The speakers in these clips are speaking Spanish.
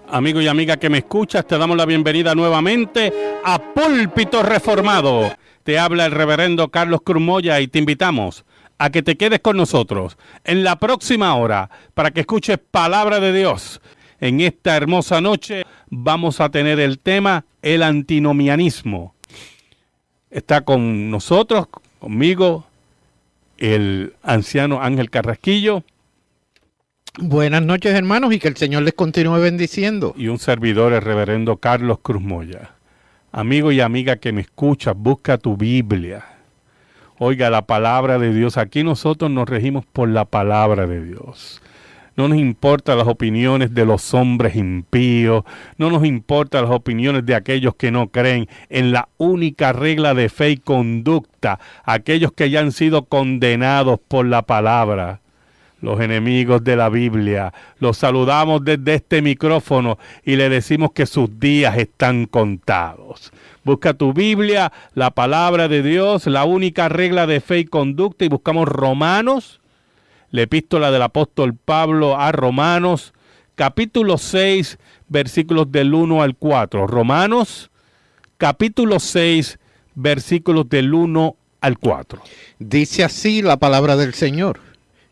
Amigo y amiga que me escuchas, te damos la bienvenida nuevamente a Púlpito Reformado. Te habla el reverendo Carlos Cruz Moya y te invitamos a que te quedes con nosotros en la próxima hora para que escuches palabra de Dios. En esta hermosa noche vamos a tener el tema el antinomianismo. Está con nosotros, conmigo, el anciano Ángel Carrasquillo. Buenas noches, hermanos, y que el Señor les continúe bendiciendo. Y un servidor, el reverendo Carlos Cruz Moya. Amigo y amiga que me escuchas, busca tu Biblia. Oiga la palabra de Dios. Aquí nosotros nos regimos por la palabra de Dios. No nos importan las opiniones de los hombres impíos. No nos importan las opiniones de aquellos que no creen en la única regla de fe y conducta. Aquellos que ya han sido condenados por la palabra. Los enemigos de la Biblia. Los saludamos desde este micrófono y le decimos que sus días están contados. Busca tu Biblia, la palabra de Dios, la única regla de fe y conducta, y buscamos Romanos, la epístola del apóstol Pablo a Romanos, capítulo 6, versículos del 1 al 4. Romanos, capítulo 6, versículos del 1 al 4. Dice así la palabra del Señor.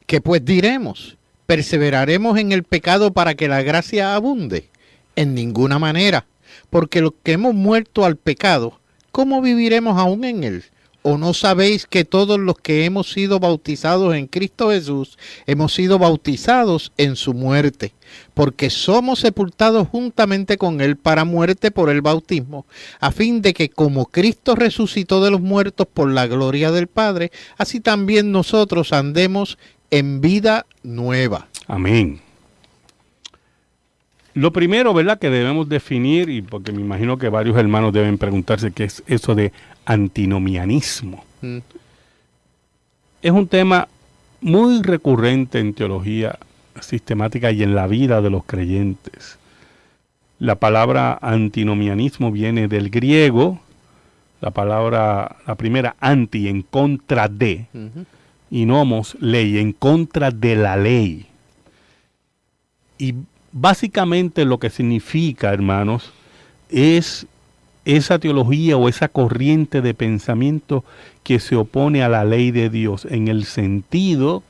¿Qué pues diremos? ¿Perseveraremos en el pecado para que la gracia abunde? En ninguna manera, porque los que hemos muerto al pecado, ¿cómo viviremos aún en él? ¿O no sabéis que todos los que hemos sido bautizados en Cristo Jesús, hemos sido bautizados en su muerte? Porque somos sepultados juntamente con él para muerte por el bautismo, a fin de que como Cristo resucitó de los muertos por la gloria del Padre, así también nosotros andemos en vida nueva. Amén. Lo primero, ¿verdad?, que debemos definir, y porque me imagino que varios hermanos deben preguntarse qué es eso de antinomianismo. Es un tema muy recurrente en teología sistemática y en la vida de los creyentes. La palabra antinomianismo viene del griego, la primera anti, en contra de, y nomos, ley, en contra de la ley. Y básicamente lo que significa, hermanos, es esa teología o esa corriente de pensamiento que se opone a la ley de Dios, en el sentido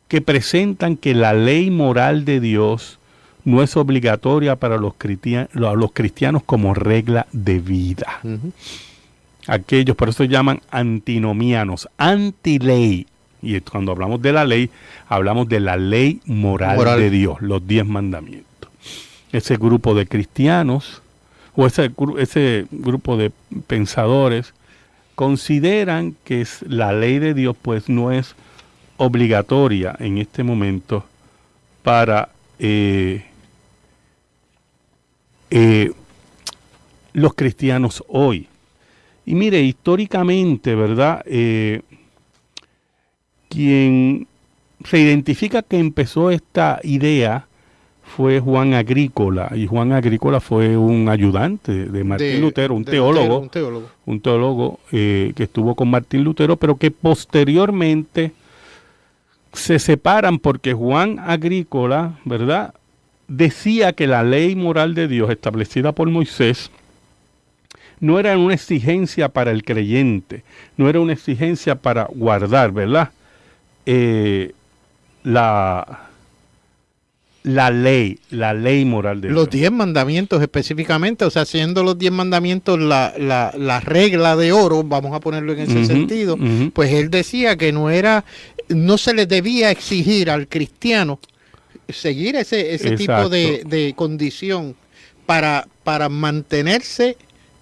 que presentan que la ley moral de Dios no es obligatoria para los cristianos como regla de vida. Aquellos, por eso llaman antinomianos, antiley. Y cuando hablamos de la ley, hablamos de la ley moral de Dios, los 10 mandamientos. Ese grupo de cristianos, o ese grupo de pensadores, consideran que la ley de Dios pues no es obligatoria en este momento para los cristianos hoy. Y mire, históricamente, ¿verdad?, quien se identifica que empezó esta idea fue Juan Agrícola, y Juan Agrícola fue un ayudante de Martín Lutero, un teólogo que estuvo con Martín Lutero, pero que posteriormente se separan porque Juan Agrícola, ¿verdad?, decía que la ley moral de Dios establecida por Moisés no era una exigencia para el creyente, no era una exigencia para guardar, ¿verdad?, la ley moral de Dios. Los 10 mandamientos específicamente, o sea, siendo los 10 mandamientos la regla de oro, vamos a ponerlo en ese sentido, pues él decía que no se le debía exigir al cristiano seguir ese tipo de condición para mantenerse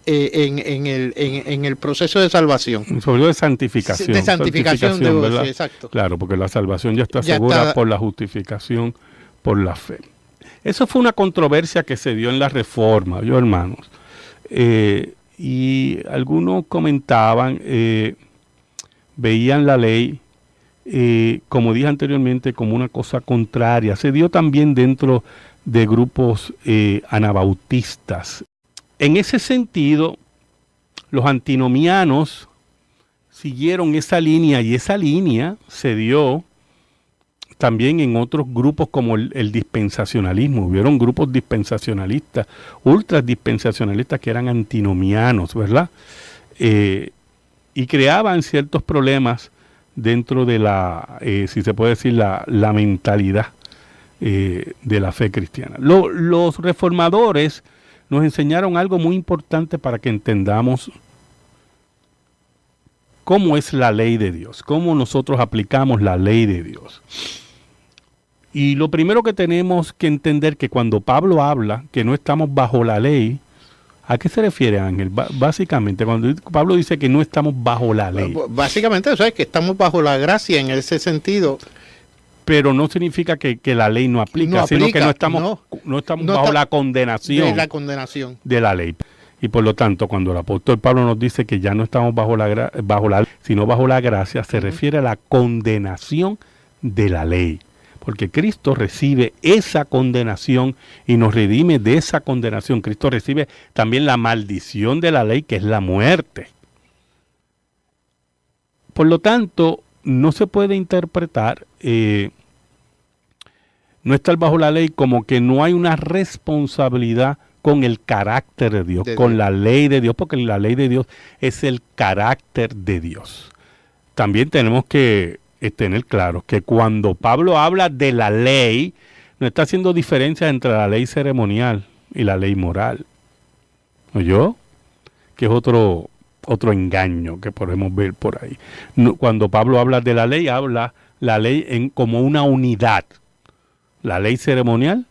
en el proceso de salvación. Sobre todo de santificación. De santificación, ¿verdad? Sí, exacto. Claro, porque la salvación ya está segura por la justificación, por la fe. Eso fue una controversia que se dio en la Reforma, hermanos. Y algunos comentaban, veían la ley, como dije anteriormente, como una cosa contraria. Se dio también dentro de grupos anabautistas. En ese sentido, los antinomianos siguieron esa línea, y esa línea se dio también en otros grupos como el dispensacionalismo. Hubieron grupos dispensacionalistas, ultra dispensacionalistas que eran antinomianos, ¿verdad? Y creaban ciertos problemas dentro de si se puede decir, la mentalidad de la fe cristiana. Los reformadores nos enseñaron algo muy importante para que entendamos cómo es la ley de Dios, cómo nosotros aplicamos la ley de Dios. Y lo primero que tenemos que entender que cuando Pablo habla que no estamos bajo la ley, ¿a qué se refiere, Ángel? Básicamente, cuando Pablo dice que no estamos bajo la ley. Básicamente, eso es que estamos bajo la gracia en ese sentido. Pero no significa que la ley no aplica, sino que no estamos bajo la condenación de la ley. Y por lo tanto, cuando el apóstol Pablo nos dice que ya no estamos bajo la ley, sino bajo la gracia, se refiere a la condenación de la ley. Porque Cristo recibe esa condenación y nos redime de esa condenación. Cristo recibe también la maldición de la ley, que es la muerte. Por lo tanto, no se puede interpretar no estar bajo la ley como que no hay una responsabilidad con el carácter de Dios, con la ley de Dios, porque la ley de Dios es el carácter de Dios. También tenemos que tener claro que cuando Pablo habla de la ley, no está haciendo diferencia entre la ley ceremonial y la ley moral. ¿Oyó? Que es otro engaño que podemos ver por ahí. Cuando Pablo habla de la ley, habla la ley como una unidad. La ley ceremonial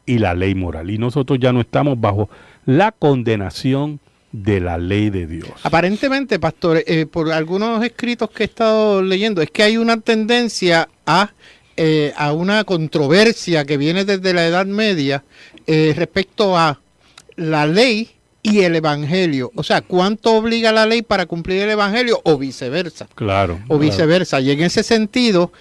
y la ley moral. Y nosotros ya no estamos bajo la condenación de la ley de Dios. Aparentemente, pastor, por algunos escritos que he estado leyendo, es que hay una tendencia a una controversia que viene desde la Edad Media respecto a la ley y el evangelio. O sea, ¿cuánto obliga la ley para cumplir el evangelio o viceversa? Claro. O viceversa. Y en ese sentido,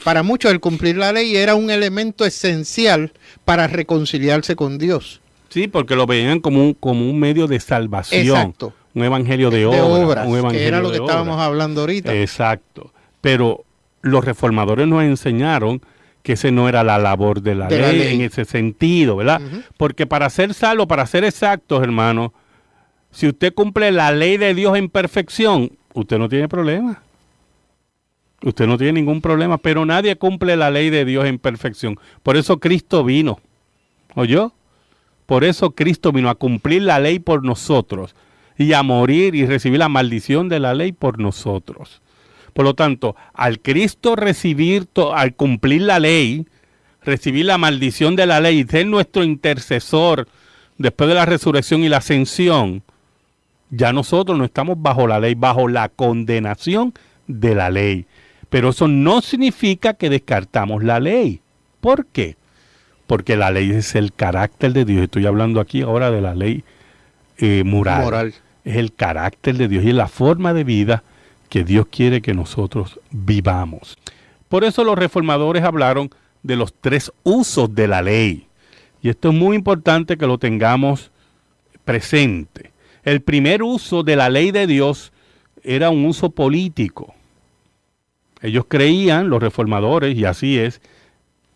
para muchos el cumplir la ley era un elemento esencial para reconciliarse con Dios. Sí, porque lo veían como un medio de salvación. Exacto. Un evangelio de obras. Un evangelio que era lo que estábamos hablando ahorita. Exacto. Pero los reformadores nos enseñaron que ese no era la labor de la ley en ese sentido, ¿verdad? Uh-huh. Porque para ser salvo, para ser exactos, hermano, si usted cumple la ley de Dios en perfección, usted no tiene problema. Usted no tiene ningún problema, pero nadie cumple la ley de Dios en perfección. Por eso Cristo vino. ¿Oyó? Por eso Cristo vino a cumplir la ley por nosotros y a morir y recibir la maldición de la ley por nosotros. Por lo tanto, al Cristo al cumplir la ley, recibir la maldición de la ley y ser nuestro intercesor después de la resurrección y la ascensión, ya nosotros no estamos bajo la ley, bajo la condenación de la ley. Pero eso no significa que descartamos la ley. ¿Por qué? Porque la ley es el carácter de Dios. Estoy hablando aquí ahora de la ley moral. Es el carácter de Dios y es la forma de vida que Dios quiere que nosotros vivamos. Por eso los reformadores hablaron de los 3 usos de la ley. Y esto es muy importante que lo tengamos presente. El primer uso de la ley de Dios era un uso político. Ellos creían, los reformadores, y así es,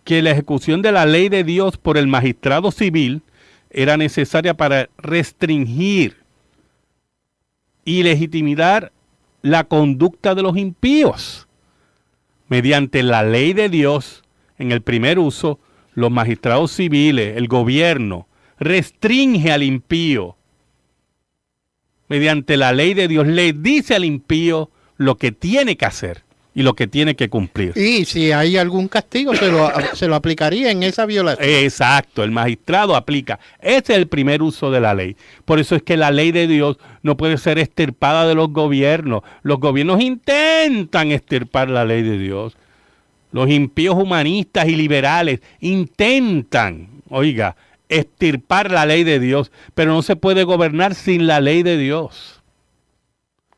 que la ejecución de la ley de Dios por el magistrado civil era necesaria para restringir y legitimar la conducta de los impíos. Mediante la ley de Dios, en el primer uso, los magistrados civiles, el gobierno, restringe al impío. Mediante la ley de Dios le dice al impío lo que tiene que hacer y lo que tiene que cumplir. Y si hay algún castigo, se lo aplicaría en esa violación. Exacto, el magistrado aplica. Ese es el primer uso de la ley. Por eso es que la ley de Dios no puede ser extirpada de los gobiernos. Los gobiernos intentan extirpar la ley de Dios. Los impíos humanistas y liberales intentan, extirpar la ley de Dios, pero no se puede gobernar sin la ley de Dios.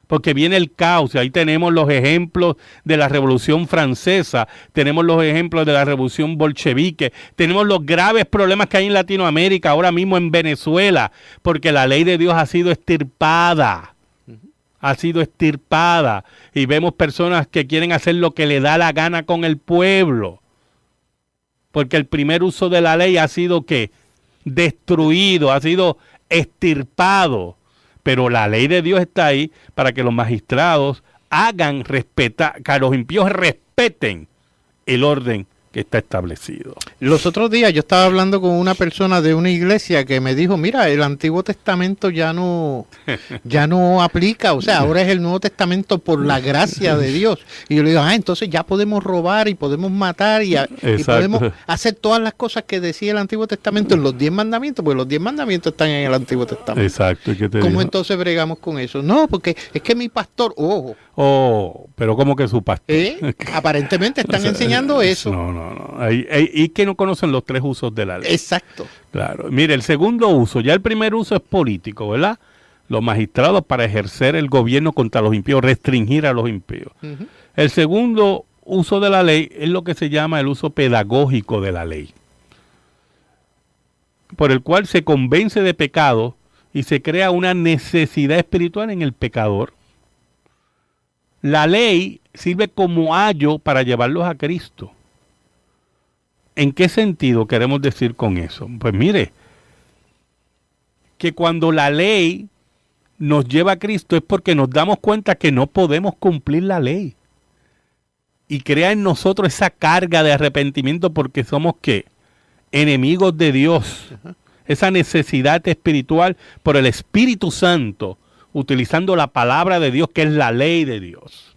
Porque viene el caos. Ahí tenemos los ejemplos de la Revolución Francesa, tenemos los ejemplos de la Revolución Bolchevique, tenemos los graves problemas que hay en Latinoamérica, ahora mismo en Venezuela, porque la ley de Dios ha sido extirpada. Ha sido extirpada. Y vemos personas que quieren hacer lo que le da la gana con el pueblo. porque el primer uso de la ley ha sido ¿qué? Destruido, ha sido extirpado. Pero la ley de Dios está ahí para que los magistrados hagan respetar, que los impíos respeten el orden que está establecido. Los otros días yo estaba hablando con una persona de una iglesia que me dijo, mira, el Antiguo Testamento ya no aplica, o sea, ahora es el Nuevo Testamento por la gracia de Dios. Y yo le digo, entonces ya podemos robar y podemos matar y podemos hacer todas las cosas que decía el Antiguo Testamento en los 10 mandamientos, porque los 10 mandamientos están en el Antiguo Testamento. Exacto. ¿Y qué te ¿Cómo dijo? entonces bregamos con eso? No, porque es que mi pastor, ojo. Oh, pero ¿cómo que su pastor? Aparentemente están enseñando eso. No. Y que no conocen los 3 usos de la ley. Exacto. Claro. Mire, el segundo uso, ya el primer uso es político, ¿verdad? Los magistrados para ejercer el gobierno contra los impíos, restringir a los impíos. Uh-huh. El segundo uso de la ley es lo que se llama el uso pedagógico de la ley, por el cual se convence de pecado y se crea una necesidad espiritual en el pecador. La ley sirve como ayo para llevarlos a Cristo. ¿En qué sentido queremos decir con eso? Pues mire, que cuando la ley nos lleva a Cristo es porque nos damos cuenta que no podemos cumplir la ley. Y crea en nosotros esa carga de arrepentimiento porque somos ¿qué? Enemigos de Dios. Uh-huh. Esa necesidad espiritual por el Espíritu Santo, utilizando la palabra de Dios, que es la ley de Dios.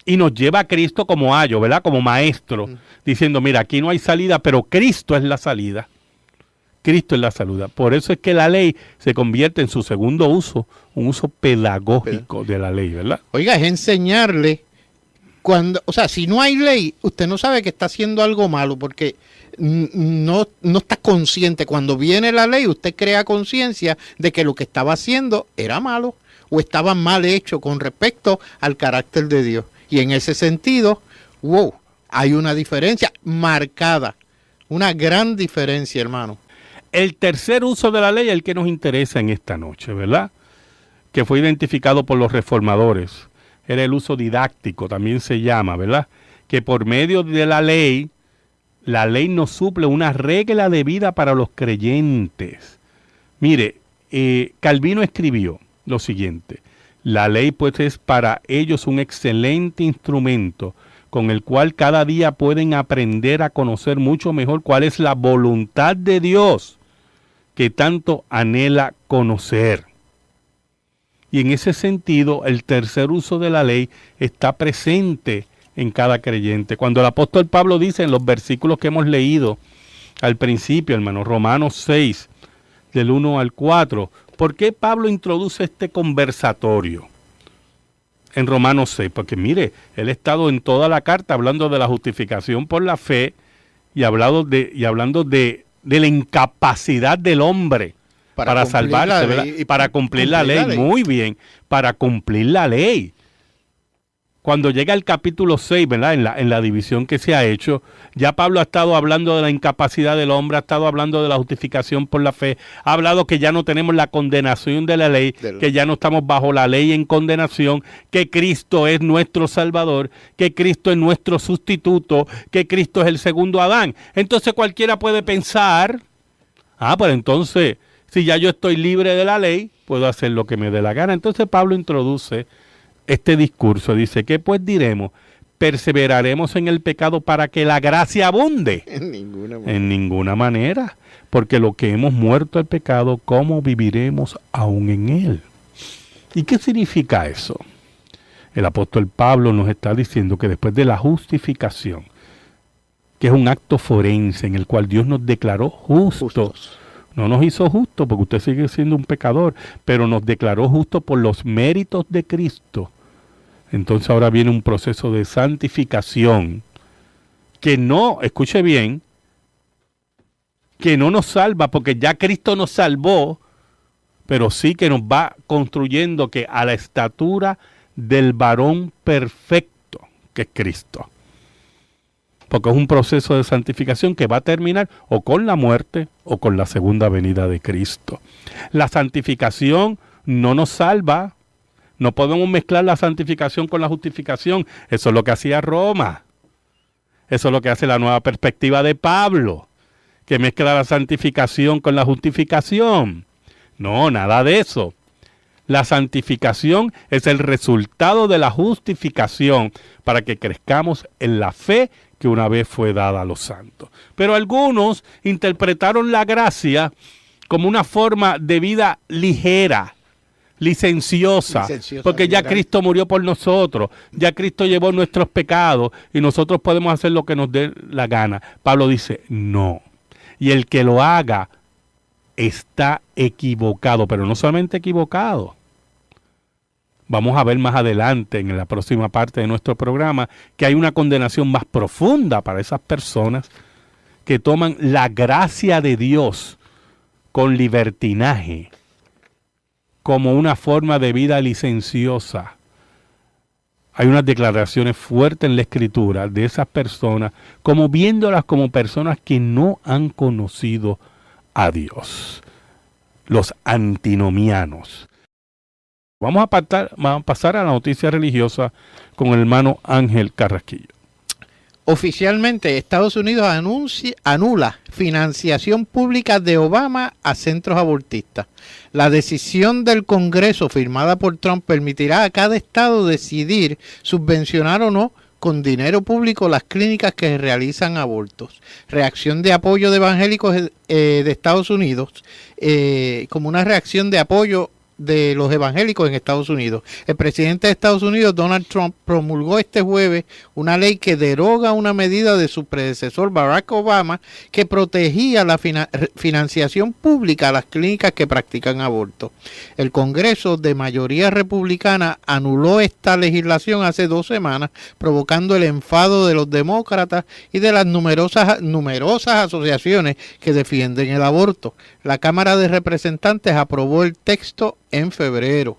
Y nos lleva a Cristo como ayo, ¿verdad? Como maestro, diciendo, mira, aquí no hay salida, pero Cristo es la salida. Cristo es la salida. Por eso es que la ley se convierte en su segundo uso, un uso pedagógico de la ley, ¿verdad? Oiga, es enseñarle, o sea, si no hay ley, usted no sabe que está haciendo algo malo, porque no está consciente. Cuando viene la ley, usted crea conciencia de que lo que estaba haciendo era malo, o estaba mal hecho con respecto al carácter de Dios. Y en ese sentido, hay una diferencia marcada, una gran diferencia, hermano. El tercer uso de la ley es el que nos interesa en esta noche, ¿verdad? Que fue identificado por los reformadores. Era el uso didáctico, también se llama, ¿verdad? Que por medio de la ley nos suple una regla de vida para los creyentes. Mire, Calvino escribió lo siguiente: la ley pues es para ellos un excelente instrumento con el cual cada día pueden aprender a conocer mucho mejor cuál es la voluntad de Dios que tanto anhela conocer. Y en ese sentido, el tercer uso de la ley está presente en cada creyente. Cuando el apóstol Pablo dice en los versículos que hemos leído al principio, hermano, Romanos 6, del 1 al 4, ¿por qué Pablo introduce este conversatorio en Romanos 6? Porque mire, él ha estado en toda la carta hablando de la justificación por la fe y hablando de la incapacidad del hombre para salvarse, ¿verdad? Y para cumplir la ley. Muy bien, para cumplir la ley. Cuando llega el capítulo 6, ¿verdad? En la división que se ha hecho, ya Pablo ha estado hablando de la incapacidad del hombre, ha estado hablando de la justificación por la fe, ha hablado que ya no tenemos la condenación de la ley, que ya no estamos bajo la ley en condenación, que Cristo es nuestro Salvador, que Cristo es nuestro sustituto, que Cristo es el segundo Adán. Entonces cualquiera puede pensar, pues entonces, si ya yo estoy libre de la ley, puedo hacer lo que me dé la gana. Entonces Pablo introduce este discurso, dice, ¿qué pues diremos? ¿Perseveraremos en el pecado para que la gracia abunde? En ninguna manera. En ninguna manera, porque lo que hemos muerto al pecado, ¿cómo viviremos aún en él? ¿Y qué significa eso? El apóstol Pablo nos está diciendo que después de la justificación, que es un acto forense en el cual Dios nos declaró justos. No nos hizo justos porque usted sigue siendo un pecador, pero nos declaró justos por los méritos de Cristo. Entonces ahora viene un proceso de santificación que no, escuche bien, que no nos salva porque ya Cristo nos salvó, pero sí que nos va construyendo que a la estatura del varón perfecto, que es Cristo. Porque es un proceso de santificación que va a terminar o con la muerte o con la segunda venida de Cristo. La santificación no nos salva. No podemos mezclar la santificación con la justificación. Eso es lo que hacía Roma. Eso es lo que hace la nueva perspectiva de Pablo, que mezcla la santificación con la justificación. No, nada de eso. La santificación es el resultado de la justificación para que crezcamos en la fe que una vez fue dada a los santos. Pero algunos interpretaron la gracia como una forma de vida ligera, licenciosa, porque ya Cristo murió por nosotros, ya Cristo llevó nuestros pecados y nosotros podemos hacer lo que nos dé la gana. Pablo dice, no. Y el que lo haga está equivocado, pero no solamente equivocado. Vamos a ver más adelante en la próxima parte de nuestro programa que hay una condenación más profunda para esas personas que toman la gracia de Dios con libertinaje, como una forma de vida licenciosa. Hay unas declaraciones fuertes en la Escritura de esas personas, como viéndolas como personas que no han conocido a Dios. Los antinomianos. Vamos a pasar a la noticia religiosa con el hermano Ángel Carrasquillo. Oficialmente, Estados Unidos anula financiación pública de Obama a centros abortistas. La decisión del Congreso firmada por Trump permitirá a cada estado decidir subvencionar o no con dinero público las clínicas que realizan abortos. Reacción de apoyo de evangélicos de Estados Unidos, como una reacción de apoyo de los evangélicos en Estados Unidos. El presidente de Estados Unidos, Donald Trump, promulgó este jueves una ley que deroga una medida de su predecesor Barack Obama que protegía la financiación pública a las clínicas que practican aborto. El Congreso de mayoría republicana anuló esta legislación hace 2 semanas, provocando el enfado de los demócratas y de las numerosas asociaciones que defienden el aborto. La Cámara de Representantes aprobó el texto en febrero.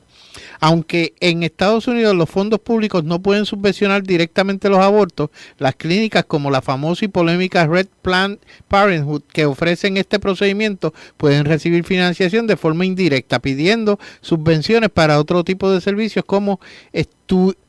Aunque en Estados Unidos los fondos públicos no pueden subvencionar directamente los abortos, las clínicas como la famosa y polémica Red Planned Parenthood que ofrecen este procedimiento pueden recibir financiación de forma indirecta, pidiendo subvenciones para otro tipo de servicios como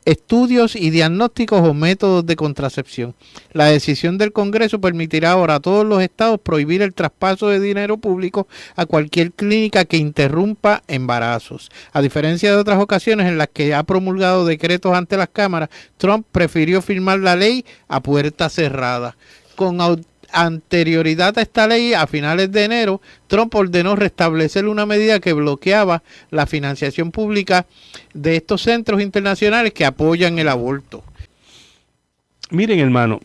estudios y diagnósticos o métodos de contracepción. La decisión del Congreso permitirá ahora a todos los estados prohibir el traspaso de dinero público a cualquier clínica que interrumpa embarazos. A diferencia de otras ocasiones en las que ha promulgado decretos ante las cámaras, Trump prefirió firmar la ley a puerta cerrada. Con anterioridad a esta ley, a finales de enero, Trump ordenó restablecer una medida que bloqueaba la financiación pública de estos centros internacionales que apoyan el aborto. Miren, hermano,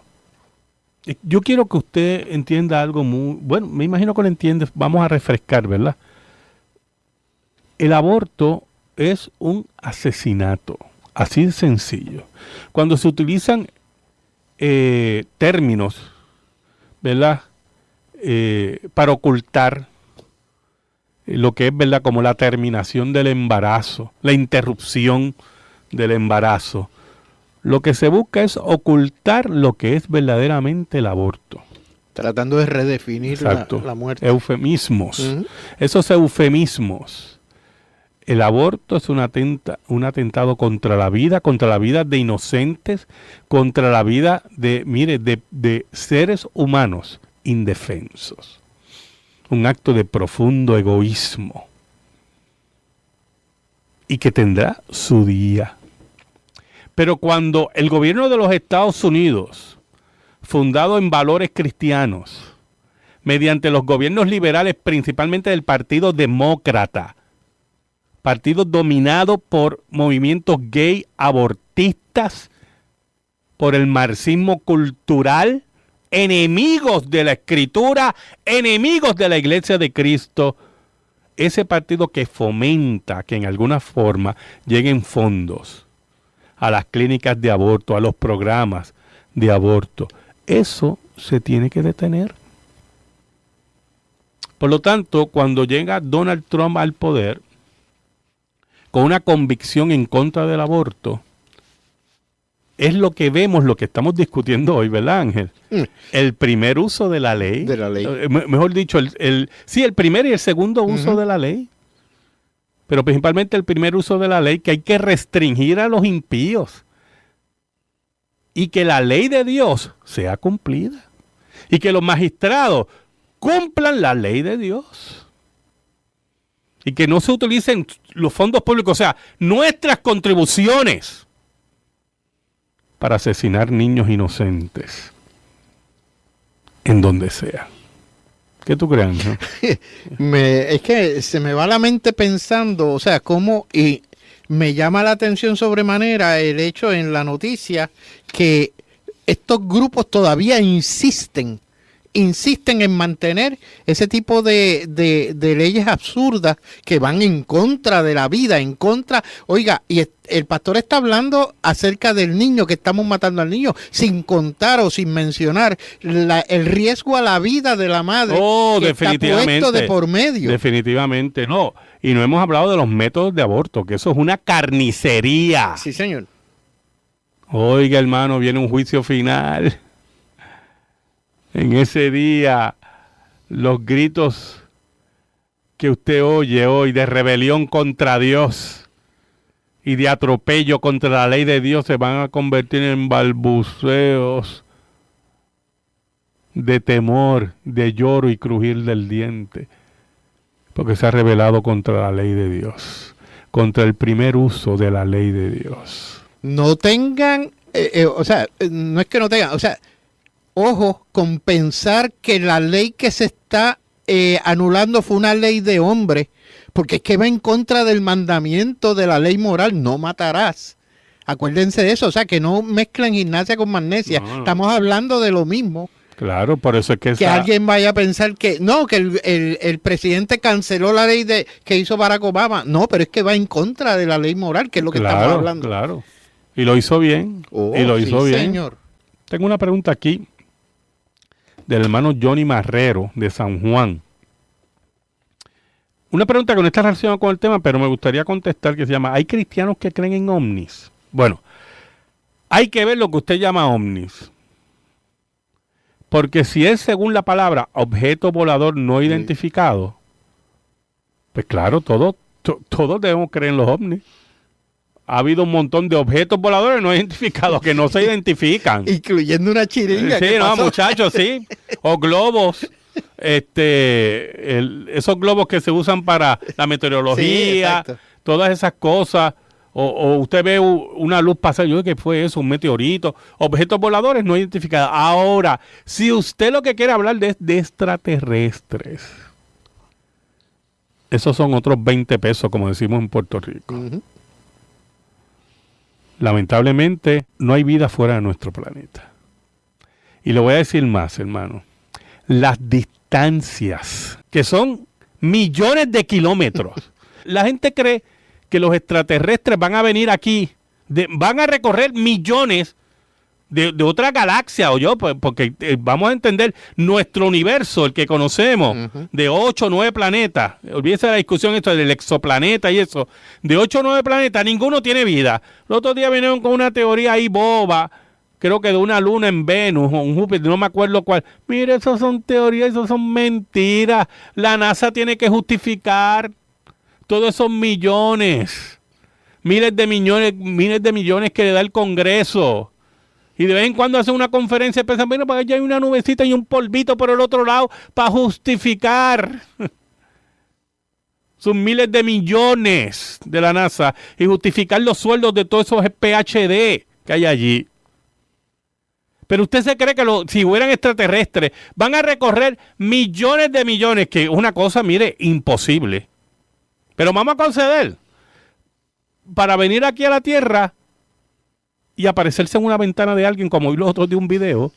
yo quiero que usted entienda algo muy... Bueno, me imagino que lo entiende. Vamos a refrescar, ¿verdad? El aborto es un asesinato, así de sencillo. Cuando se utilizan términos, ¿verdad? Para ocultar lo que es, ¿verdad? Como la terminación del embarazo, la interrupción del embarazo. Lo que se busca es ocultar lo que es verdaderamente el aborto. Tratando de redefinir la muerte. Eufemismos. Esos eufemismos. El aborto es un atentado contra la vida de inocentes, contra la vida de seres humanos indefensos. Un acto de profundo egoísmo. Y que tendrá su día. Pero cuando el gobierno de los Estados Unidos, fundado en valores cristianos, mediante los gobiernos liberales, principalmente del Partido Demócrata, partido dominado por movimientos gay abortistas, por el marxismo cultural, enemigos de la Escritura, enemigos de la Iglesia de Cristo, ese partido que fomenta que en alguna forma lleguen fondos a las clínicas de aborto, a los programas de aborto, eso se tiene que detener. Por lo tanto, cuando llega Donald Trump al poder, con una convicción en contra del aborto, es lo que vemos, lo que estamos discutiendo hoy, ¿verdad, Ángel? El primer uso de la ley. De la ley. Mejor dicho, el primer y el segundo uso de la ley. Pero principalmente el primer uso de la ley, que hay que restringir a los impíos. y que la ley de Dios sea cumplida. Y que los magistrados cumplan la ley de Dios. Y que no se utilicen los fondos públicos, o sea, nuestras contribuciones, para asesinar niños inocentes en donde sea. ¿Qué tú crees, no? Es que se me va la mente pensando, o sea, cómo, y me llama la atención sobremanera el hecho en la noticia que estos grupos todavía insisten en mantener ese tipo de leyes absurdas que van en contra de la vida, en contra. Oiga, y el pastor está hablando acerca del niño, que estamos matando al niño, sin contar o sin mencionar el riesgo a la vida de la madre. Oh, que definitivamente. está puesto de por medio. Definitivamente, no. Y no hemos hablado de los métodos de aborto, que eso es una carnicería. Sí, señor. Oiga, hermano, viene un juicio final. En ese día, los gritos que usted oye hoy de rebelión contra Dios y de atropello contra la ley de Dios se van a convertir en balbuceos de temor, de lloro y crujir del diente, porque se ha rebelado contra la ley de Dios, contra el primer uso de la ley de Dios. No tengan, no es que no tengan, ojo con pensar que la ley que se está anulando fue una ley de hombre, porque es que va en contra del mandamiento de la ley moral, no matarás. Acuérdense de eso, o sea, que no mezclen gimnasia con magnesia. No. Estamos hablando de lo mismo. Claro, por eso es que alguien vaya a pensar que no, que el presidente canceló la ley que hizo Barack Obama. No, pero es que va en contra de la ley moral, que es lo que estamos hablando. Claro, y lo hizo bien. Y lo hizo bien. Señor. Tengo una pregunta aquí del hermano Johnny Marrero de San Juan. Una pregunta que no está relacionada con el tema, pero me gustaría contestar, que se llama: ¿hay cristianos que creen en ovnis? Bueno, hay que ver lo que usted llama ovnis. Porque si es, según la palabra, objeto volador no identificado, pues claro, todos debemos creer en los ovnis. Ha habido un montón de objetos voladores no identificados que no se identifican. Incluyendo una chiringa. Sí, no, muchachos, sí. O globos. Esos globos que se usan para la meteorología, sí, todas esas cosas. O usted ve una luz pasar, yo digo, ¿qué fue eso? Un meteorito. Objetos voladores no identificados. Ahora, si usted lo que quiere hablar de extraterrestres, esos son otros 20 pesos, como decimos en Puerto Rico. Uh-huh. Lamentablemente, no hay vida fuera de nuestro planeta. Y le voy a decir más, hermano. Las distancias, que son millones de kilómetros. La gente cree que los extraterrestres van a venir aquí, van a recorrer millones de otra galaxia, porque vamos a entender, nuestro universo, el que conocemos, uh-huh, de 8 o 9 planetas, olvídese de la discusión esto del exoplaneta y eso, de 8 o 9 planetas, ninguno tiene vida. Los otros días vinieron con una teoría ahí boba, creo que de una luna en Venus o un Júpiter, no me acuerdo cuál. Mire, eso son teorías, eso son mentiras. La NASA tiene que justificar todos esos millones, miles de millones que le da el Congreso. Y de vez en cuando hace una conferencia y piensan, bueno, para allá hay una nubecita y un polvito por el otro lado para justificar sus miles de millones de la NASA y justificar los sueldos de todos esos PhD que hay allí. Pero usted se cree que si hubieran extraterrestres van a recorrer millones de millones, que es una cosa, mire, imposible. Pero vamos a conceder para venir aquí a la Tierra y aparecerse en una ventana de alguien, como hoy los otros de un video,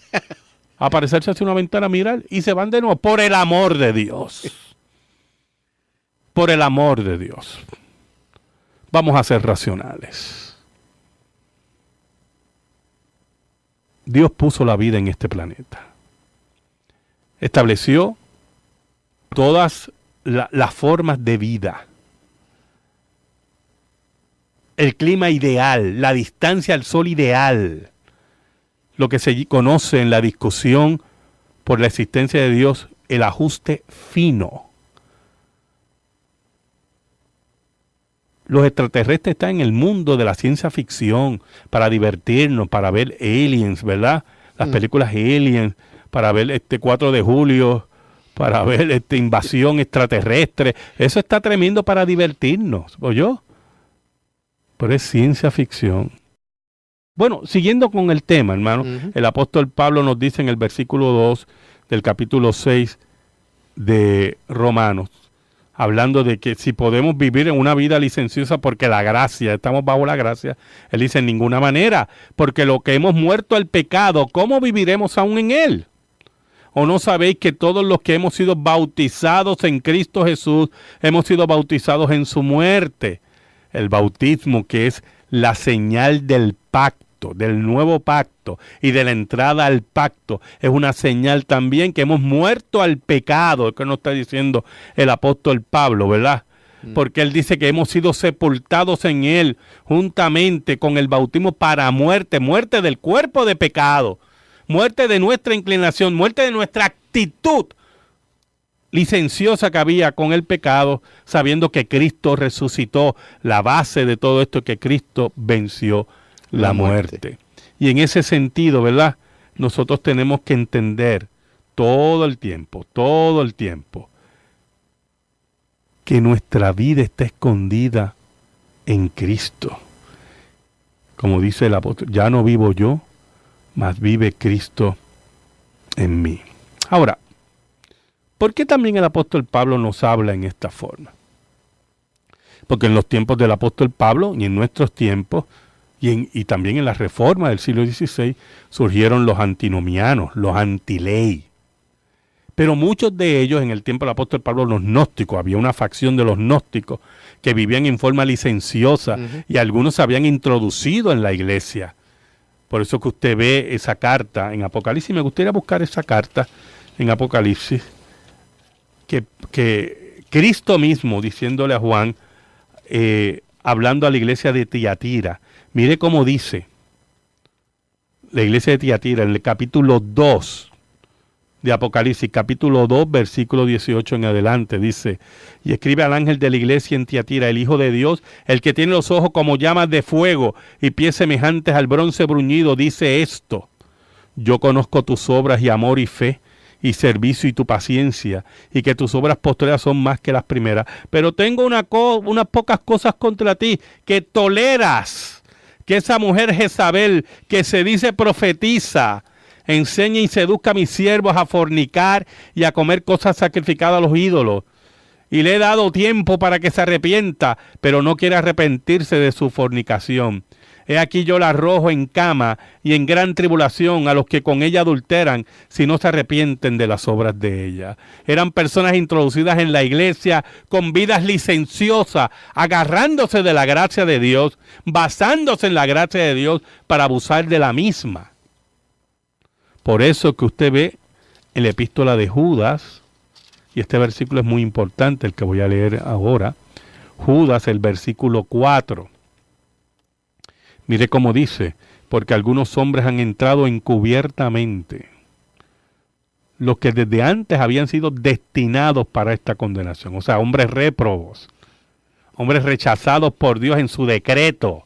aparecerse hacia una ventana, mirar, y se van de nuevo. Por el amor de Dios. Por el amor de Dios. Vamos a ser racionales. Dios puso la vida en este planeta. Estableció todas las formas de vida. El clima ideal, la distancia al sol ideal, lo que se conoce en la discusión por la existencia de Dios, el ajuste fino. Los extraterrestres están en el mundo de la ciencia ficción para divertirnos, para ver aliens, ¿verdad? Las películas aliens, para ver 4 de julio, para ver invasión extraterrestre. Eso está tremendo para divertirnos, ¿oyó? Pero es ciencia ficción. Bueno, siguiendo con el tema, hermano, el apóstol Pablo nos dice en el versículo 2 del capítulo 6 de Romanos, hablando de que si podemos vivir en una vida licenciosa porque la gracia, estamos bajo la gracia, él dice en ninguna manera, porque lo que hemos muerto al pecado, ¿cómo viviremos aún en él? ¿O no sabéis que todos los que hemos sido bautizados en Cristo Jesús, hemos sido bautizados en su muerte? El bautismo, que es la señal del pacto, del nuevo pacto y de la entrada al pacto, es una señal también que hemos muerto al pecado, que nos está diciendo el apóstol Pablo, ¿verdad? Porque él dice que hemos sido sepultados en él juntamente con el bautismo para muerte, muerte del cuerpo de pecado, muerte de nuestra inclinación, muerte de nuestra actitud licenciosa que había con el pecado, sabiendo que Cristo resucitó. La base de todo esto es que Cristo venció la muerte. Y en ese sentido, ¿verdad? Nosotros tenemos que entender todo el tiempo, que nuestra vida está escondida en Cristo. Como dice el apóstol, ya no vivo yo, mas vive Cristo en mí. Ahora, ¿por qué también el apóstol Pablo nos habla en esta forma? Porque en los tiempos del apóstol Pablo y en nuestros tiempos, y también en la reforma del siglo XVI, surgieron los antinomianos, los antiley. Pero muchos de ellos en el tiempo del apóstol Pablo, los gnósticos, había una facción de los gnósticos que vivían en forma licenciosa y algunos se habían introducido en la iglesia. Por eso que usted ve esa carta en Apocalipsis. Me gustaría buscar esa carta en Apocalipsis, que Cristo mismo diciéndole a Juan, hablando a la iglesia de Tiatira, mire cómo dice la iglesia de Tiatira en el capítulo 2 de Apocalipsis, capítulo 2, versículo 18 en adelante, dice: y escribe al ángel de la iglesia en Tiatira, el Hijo de Dios, el que tiene los ojos como llamas de fuego y pies semejantes al bronce bruñido, dice esto: yo conozco tus obras y amor y fe, y servicio y tu paciencia, y que tus obras postreras son más que las primeras. Pero tengo unas pocas cosas contra ti, que toleras que esa mujer Jezabel, que se dice profetiza, enseña y seduzca a mis siervos a fornicar y a comer cosas sacrificadas a los ídolos. Y le he dado tiempo para que se arrepienta, pero no quiere arrepentirse de su fornicación. He aquí yo la arrojo en cama y en gran tribulación a los que con ella adulteran, si no se arrepienten de las obras de ella. Eran personas introducidas en la iglesia con vidas licenciosas, agarrándose de la gracia de Dios, basándose en la gracia de Dios para abusar de la misma. Por eso que usted ve en la epístola de Judas, y este versículo es muy importante, el que voy a leer ahora, Judas, el versículo 4. Mire cómo dice: porque algunos hombres han entrado encubiertamente, los que desde antes habían sido destinados para esta condenación. O sea, hombres réprobos, hombres rechazados por Dios en su decreto,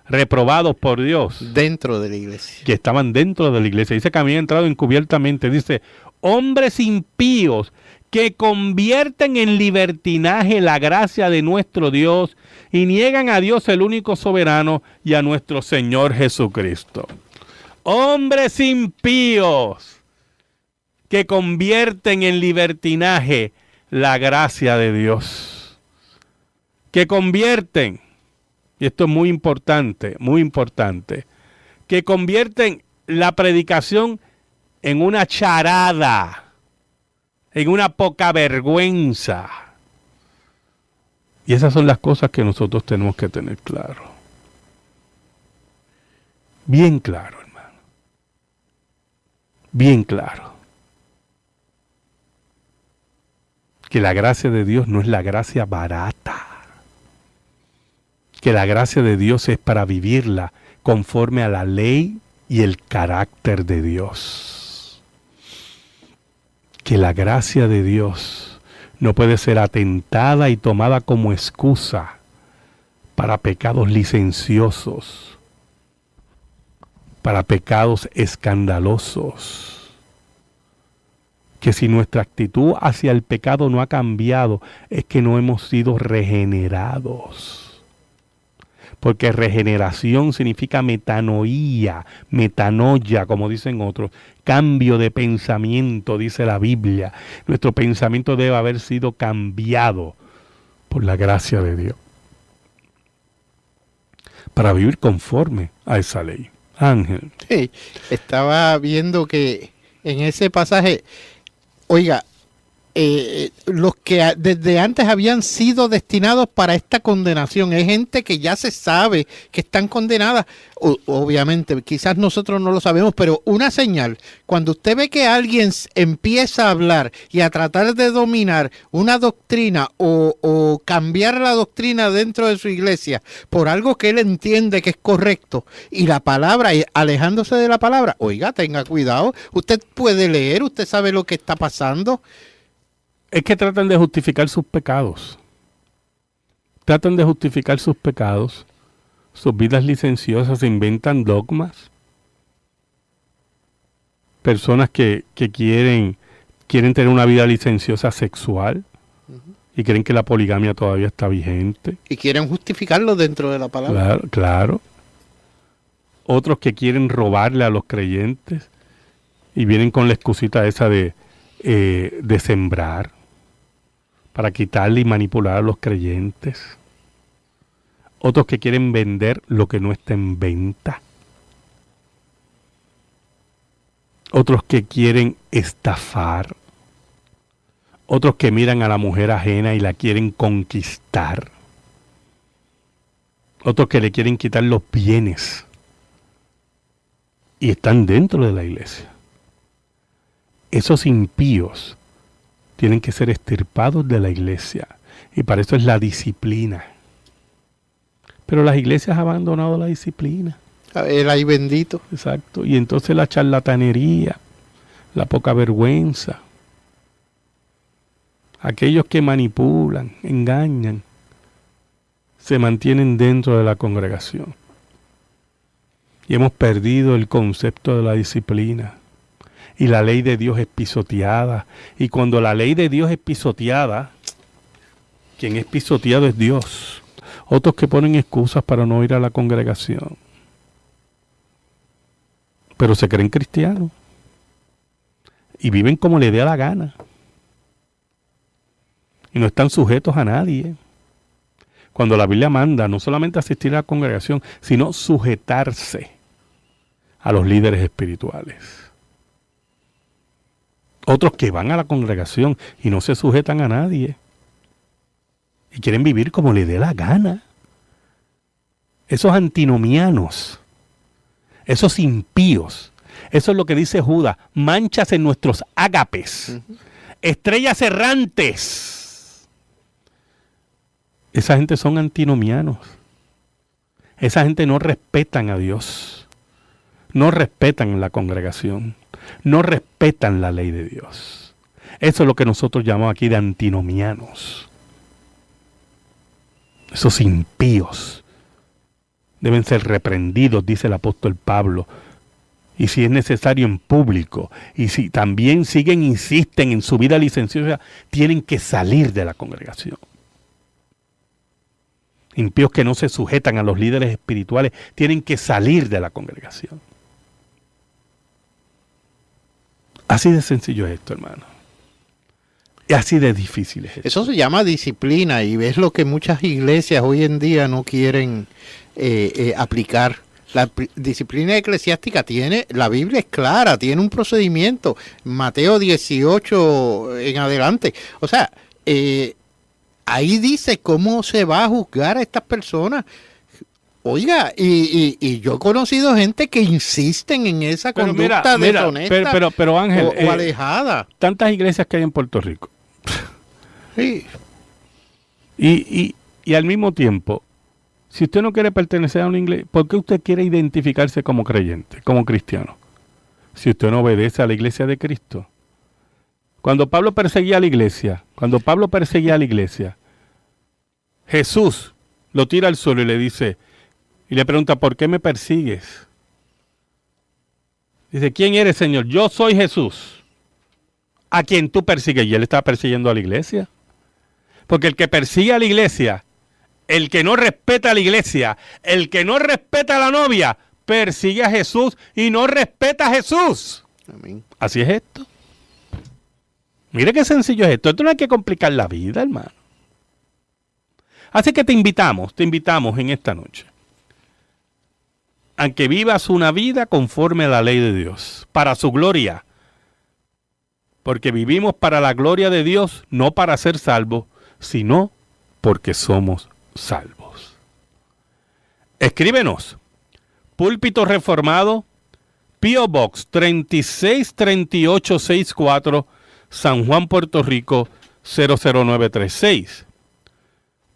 reprobados por Dios. Dentro de la iglesia. Que estaban dentro de la iglesia. Dice que habían entrado encubiertamente. Dice, hombres impíos que convierten en libertinaje la gracia de nuestro Dios y niegan a Dios el único soberano y a nuestro Señor Jesucristo. Hombres impíos que convierten en libertinaje la gracia de Dios. Que convierten, y esto es muy importante, que convierten la predicación en una charada, en una poca vergüenza. Y esas son las cosas que nosotros tenemos que tener claro. Bien claro, hermano. Bien claro. Que la gracia de Dios no es la gracia barata. Que la gracia de Dios es para vivirla conforme a la ley y el carácter de Dios. Que la gracia de Dios no puede ser atentada y tomada como excusa para pecados licenciosos, para pecados escandalosos. Que si nuestra actitud hacia el pecado no ha cambiado, es que no hemos sido regenerados. Porque regeneración significa metanoía, metanoia, como dicen otros, cambio de pensamiento, dice la Biblia. Nuestro pensamiento debe haber sido cambiado por la gracia de Dios, para vivir conforme a esa ley. Ángel. Sí, estaba viendo que en ese pasaje, oiga, los que desde antes habían sido destinados para esta condenación, es gente que ya se sabe que están condenadas. Obviamente, quizás nosotros no lo sabemos, pero una señal, cuando usted ve que alguien empieza a hablar y a tratar de dominar una doctrina o cambiar la doctrina dentro de su iglesia por algo que él entiende que es correcto, y la palabra, alejándose de la palabra, oiga, tenga cuidado, usted puede leer, usted sabe lo que está pasando. Es que tratan de justificar sus pecados. Tratan de justificar sus pecados, sus vidas licenciosas, inventan dogmas. Personas que quieren tener una vida licenciosa sexual y creen que la poligamia todavía está vigente. Y quieren justificarlo dentro de la palabra. Claro, claro. Otros que quieren robarle a los creyentes y vienen con la excusita esa de sembrar, para quitarle y manipular a los creyentes. Otros que quieren vender lo que no está en venta. Otros que quieren estafar. Otros que miran a la mujer ajena y la quieren conquistar. Otros que le quieren quitar los bienes. Y están dentro de la iglesia. Esos impíos tienen que ser extirpados de la iglesia. Y para eso es la disciplina. Pero las iglesias han abandonado la disciplina. El ay bendito. Exacto. Y entonces la charlatanería, la poca vergüenza. Aquellos que manipulan, engañan, se mantienen dentro de la congregación. Y hemos perdido el concepto de la disciplina. Y la ley de Dios es pisoteada. Y cuando la ley de Dios es pisoteada, quien es pisoteado es Dios. Otros que ponen excusas para no ir a la congregación. Pero se creen cristianos. Y viven como les dé la gana. Y no están sujetos a nadie. Cuando la Biblia manda no solamente asistir a la congregación, sino sujetarse a los líderes espirituales. Otros que van a la congregación y no se sujetan a nadie. Y quieren vivir como les dé la gana. Esos antinomianos, esos impíos, eso es lo que dice Judas, manchas en nuestros ágapes, estrellas errantes. Esa gente son antinomianos. Esa gente no respetan a Dios. No respetan la congregación. No respetan la ley de Dios. Eso es lo que nosotros llamamos aquí de antinomianos. Esos impíos deben ser reprendidos, dice el apóstol Pablo. Y si es necesario en público. Y si también insisten en su vida licenciosa, tienen que salir de la congregación. Impíos que no se sujetan a los líderes espirituales tienen que salir de la congregación. Así de sencillo es esto, hermano. Y así de difícil es esto. Eso se llama disciplina y es lo que muchas iglesias hoy en día no quieren aplicar. La disciplina eclesiástica tiene, la Biblia es clara, tiene un procedimiento. Mateo 18 en adelante. O sea, ahí dice cómo se va a juzgar a estas personas. Oiga, y yo he conocido gente que insisten en esa conducta deshonesta pero Ángel, o alejada. Tantas iglesias que hay en Puerto Rico. Sí. Y al mismo tiempo, si usted no quiere pertenecer a una iglesia, ¿por qué usted quiere identificarse como creyente, como cristiano? Si usted no obedece a la iglesia de Cristo. Cuando Pablo perseguía a la iglesia, Jesús lo tira al suelo y le dice, y le pregunta, ¿por qué me persigues? Dice, ¿quién eres, Señor? Yo soy Jesús, a quien tú persigues. Y él estaba persiguiendo a la iglesia. Porque el que persigue a la iglesia, el que no respeta a la iglesia, el que no respeta a la novia, persigue a Jesús y no respeta a Jesús. Amén. Así es esto. Mire qué sencillo es esto. Esto no hay que complicar la vida, hermano. Así que te invitamos en esta noche a que vivas una vida conforme a la ley de Dios, para su gloria. Porque vivimos para la gloria de Dios, no para ser salvos, sino porque somos salvos. Escríbenos. Púlpito Reformado, P.O. Box 363864, San Juan, Puerto Rico 00936.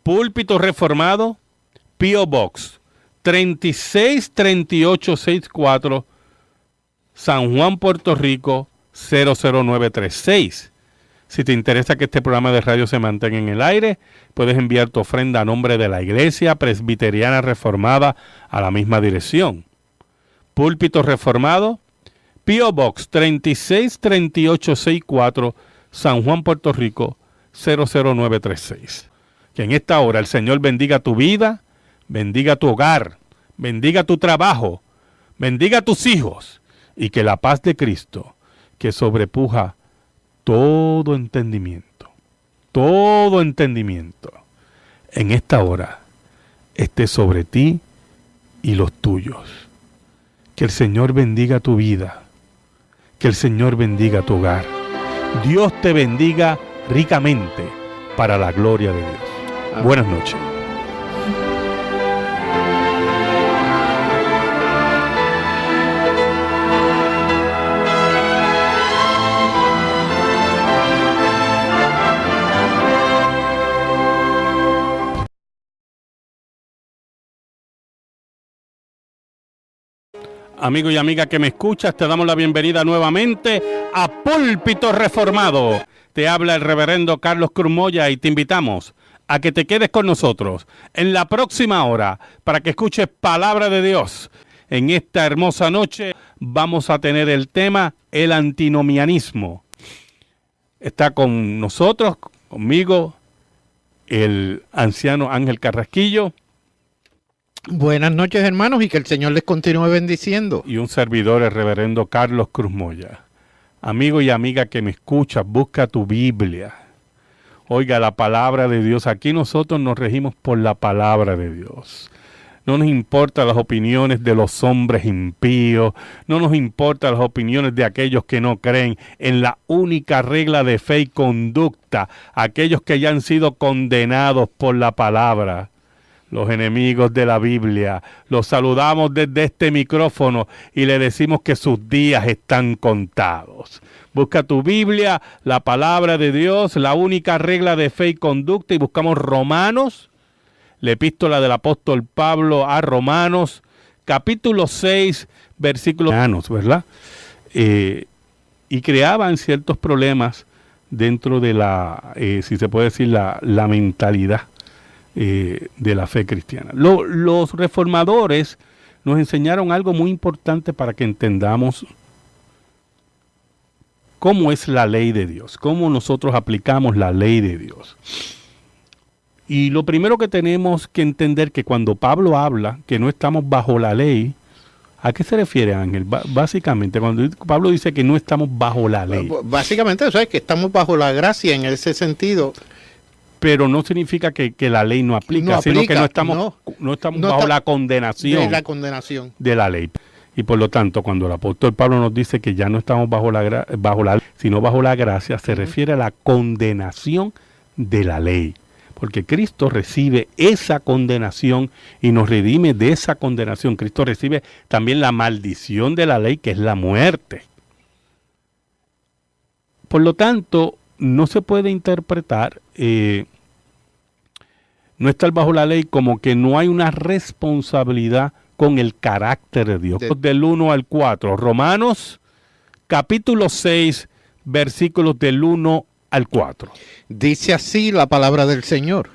Púlpito Reformado, P.O. Box 363864, San Juan, Puerto Rico 00936. Si te interesa que este programa de radio se mantenga en el aire, puedes enviar tu ofrenda a nombre de la Iglesia Presbiteriana Reformada a la misma dirección. Púlpito Reformado, P.O. Box 363864, San Juan, Puerto Rico 00936. Que en esta hora el Señor bendiga tu vida, bendiga tu hogar, bendiga tu trabajo, bendiga tus hijos, y que la paz de Cristo, que sobrepuja todo entendimiento, en esta hora esté sobre ti y los tuyos. Que el Señor bendiga tu vida, que el Señor bendiga tu hogar. Dios te bendiga ricamente para la gloria de Dios. Amén. Buenas noches. Amigo y amiga que me escuchas, te damos la bienvenida nuevamente a Púlpito Reformado. Te habla el reverendo Carlos Cruz Moya y te invitamos a que te quedes con nosotros en la próxima hora para que escuches palabra de Dios. En esta hermosa noche vamos a tener el tema el antinomianismo. Está con nosotros, conmigo, el anciano Ángel Carrasquillo. Buenas noches, hermanos, y que el Señor les continúe bendiciendo. Y un servidor, el reverendo Carlos Cruz Moya. Amigo y amiga que me escuchas, busca tu Biblia. Oiga la palabra de Dios. Aquí nosotros nos regimos por la palabra de Dios. No nos importan las opiniones de los hombres impíos. No nos importan las opiniones de aquellos que no creen en la única regla de fe y conducta. Aquellos que ya han sido condenados por la palabra. Los enemigos de la Biblia, los saludamos desde este micrófono y le decimos que sus días están contados. Busca tu Biblia, la palabra de Dios, la única regla de fe y conducta, y buscamos Romanos, la epístola del apóstol Pablo a Romanos, capítulo 6, versículos, ¿verdad? Y creaban ciertos problemas dentro de la, si se puede decir, la mentalidad de la fe cristiana. Los reformadores nos enseñaron algo muy importante para que entendamos cómo es la ley de Dios, cómo nosotros aplicamos la ley de Dios. Y lo primero que tenemos que entender que cuando Pablo habla que no estamos bajo la ley, ¿a qué se refiere, Ángel? Básicamente, cuando Pablo dice que no estamos bajo la ley. Básicamente eso es que estamos bajo la gracia en ese sentido. Pero no significa que la ley no aplica, sino que no estamos bajo la condenación de la ley. Y por lo tanto, cuando el apóstol Pablo nos dice que ya no estamos bajo la ley, sino bajo la gracia, se refiere a la condenación de la ley. Porque Cristo recibe esa condenación y nos redime de esa condenación. Cristo recibe también la maldición de la ley, que es la muerte. Por lo tanto, no se puede interpretar no estar bajo la ley como que no hay una responsabilidad con el carácter de Dios. Del 1 al 4, Romanos capítulo 6, versículos del 1 al 4. Dice así la palabra del Señor,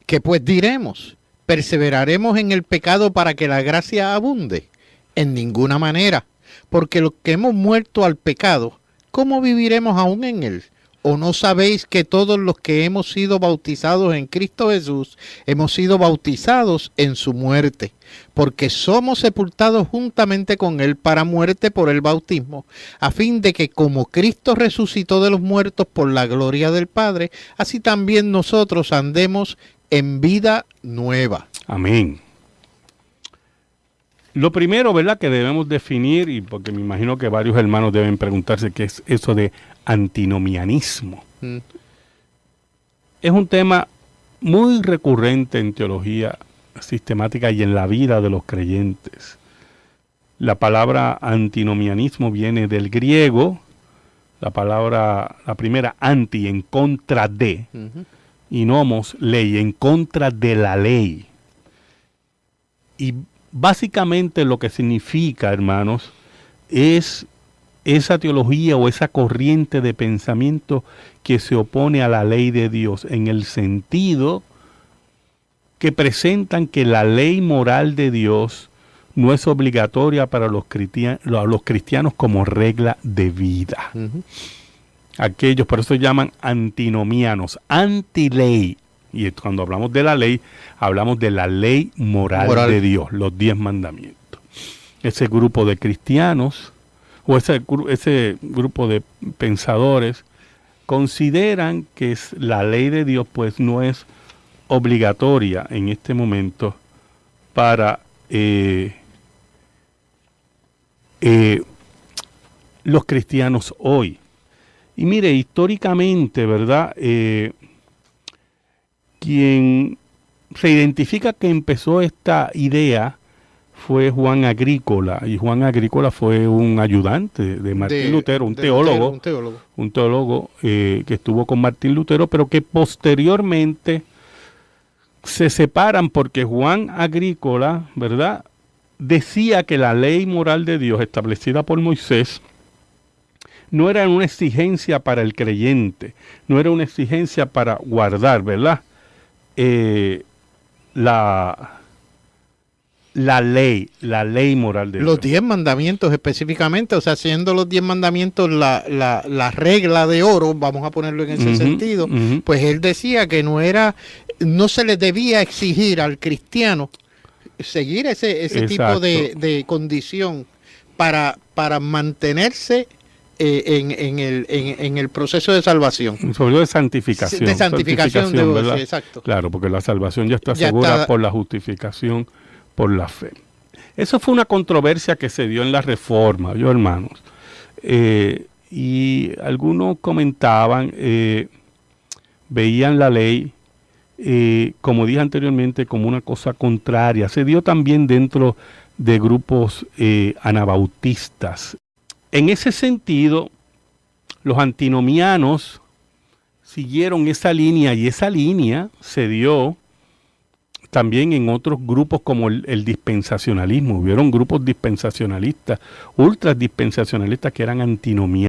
que pues diremos, ¿Perseveraremos en el pecado para que la gracia abunde? En ninguna manera, porque los que hemos muerto al pecado, ¿cómo viviremos aún en él? ¿O no sabéis que todos los que hemos sido bautizados en Cristo Jesús, hemos sido bautizados en su muerte? Porque somos sepultados juntamente con él para muerte por el bautismo, a fin de que como Cristo resucitó de los muertos por la gloria del Padre, así también nosotros andemos en vida nueva. Amén. Lo primero, ¿verdad?, que debemos definir, y porque me imagino que varios hermanos deben preguntarse qué es eso de antinomianismo. Es un tema muy recurrente en teología sistemática y en la vida de los creyentes. La palabra antinomianismo viene del griego, la primera anti, en contra de, y nomos, ley, en contra de la ley. Y básicamente lo que significa, hermanos, es esa teología o esa corriente de pensamiento que se opone a la ley de Dios, en el sentido que presentan que la ley moral de Dios no es obligatoria para los cristianos como regla de vida. Aquellos, por eso llaman antinomianos, antiley. Y cuando hablamos de la ley, hablamos de la ley moral de Dios, los 10 mandamientos. Ese grupo de cristianos, o ese grupo de pensadores, consideran que la ley de Dios pues no es obligatoria en este momento para los cristianos hoy. Y mire, históricamente, ¿verdad?, quien se identifica que empezó esta idea fue Juan Agrícola, y Juan Agrícola fue un ayudante de Martín Lutero, un teólogo que estuvo con Martín Lutero, pero que posteriormente se separan porque Juan Agrícola, ¿verdad?, decía que la ley moral de Dios establecida por Moisés no era una exigencia para el creyente, no era una exigencia para guardar, ¿verdad?, la ley moral de Dios. Los 10 mandamientos específicamente, o sea, siendo los 10 mandamientos la regla de oro, vamos a ponerlo en ese sentido, pues él decía que no se le debía exigir al cristiano seguir ese tipo de condición para mantenerse en el proceso de salvación. Sobre todo de santificación. De santificación, ¿verdad? Exacto. Claro, porque la salvación ya está asegurada por la justificación, por la fe. Eso fue una controversia que se dio en la Reforma, hermanos. Y algunos comentaban, veían la ley, como dije anteriormente, como una cosa contraria. Se dio también dentro de grupos anabautistas. En ese sentido, los antinomianos siguieron esa línea, y esa línea se dio también en otros grupos como el dispensacionalismo. Hubieron grupos dispensacionalistas, ultras dispensacionalistas, que eran antinomianos.